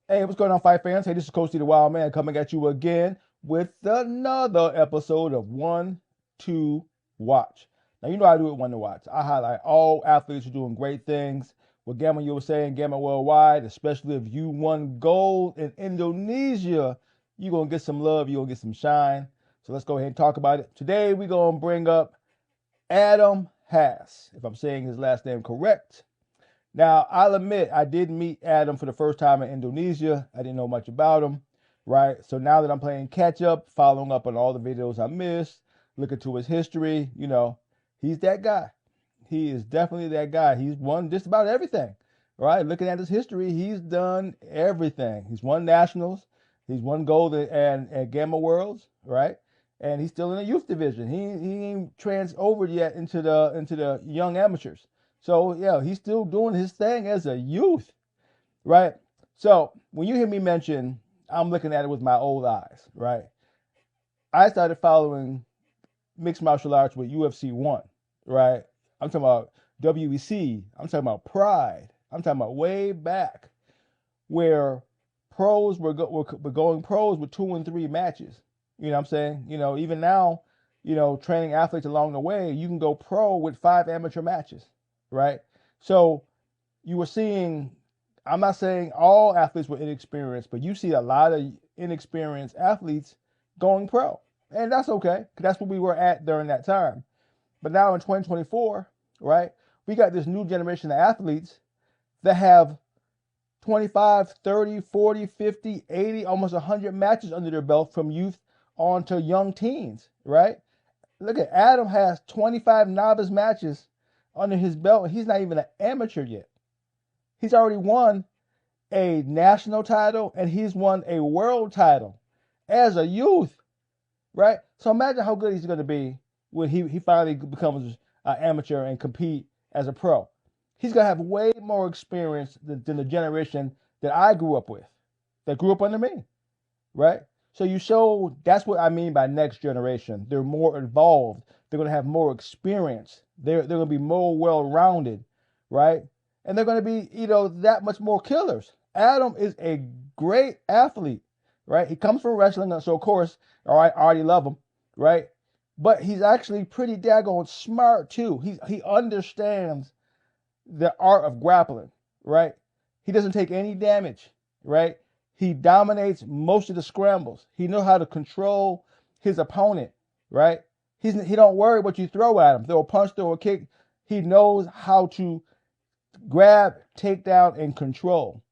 Hey, what's going on, fight fans? Hey, this is Coach T, the Wild Man, coming at you again with another episode of One to Watch. Now, you know I do it One to Watch. I highlight all athletes who are doing great things with Gamma USA and Gamma Worldwide, especially if you won gold in Indonesia. You're going to get some love, you're going to get some shine. So let's go ahead and talk about it. Today, we're going to bring up Adam Haas, if I'm saying his last name correct. Now, I'll admit, I did meet Adam for the first time in Indonesia. I didn't know much about him, right? So now that I'm playing catch up, following up on all the videos I missed, looking to his history, he's that guy. He is definitely that guy. He's won just about everything, right? Looking at his history, he's done everything. He's won nationals, he's won gold and Gamma Worlds, right? And he's still in the youth division. He ain't trans over yet into the young amateurs. So yeah, he's still doing his thing as a youth, right? So when you hear me mention, I'm looking at it with my old eyes, right? I started following mixed martial arts with UFC one, right? I'm talking about WEC. I'm talking about Pride. I'm talking about way back where pros were going pros with 2 and 3 matches. You know what I'm saying? Even now, training athletes along the way, you can go pro with 5 amateur matches, right? So you were seeing, I'm not saying all athletes were inexperienced, but you see a lot of inexperienced athletes going pro. And that's okay, because that's what we were at during that time. But now in 2024, right, we got this new generation of athletes that have 25, 30, 40, 50, 80, almost 100 matches under their belt from youth on to young teens, right? Look at Adam has 25 novice matches under his belt, and he's not even an amateur yet. He's already won a national title and he's won a world title as a youth, right? So imagine how good he's going to be when he finally becomes an amateur and compete as a pro. He's going to have way more experience than the generation that I grew up with, that grew up under me, right? So you show, that's what I mean by next generation. They're more involved. They're going to have more experience. They're going to be more well-rounded, right? And they're going to be, that much more killers. Adam is a great athlete, right? He comes from wrestling, so of course, all right, I already love him, right? But he's actually pretty daggone smart too. He understands the art of grappling, right? He doesn't take any damage, right? He dominates most of the scrambles. He knows how to control his opponent, right? He don't worry what you throw at him. Throw a punch, throw a kick. He knows how to grab, take down, and control.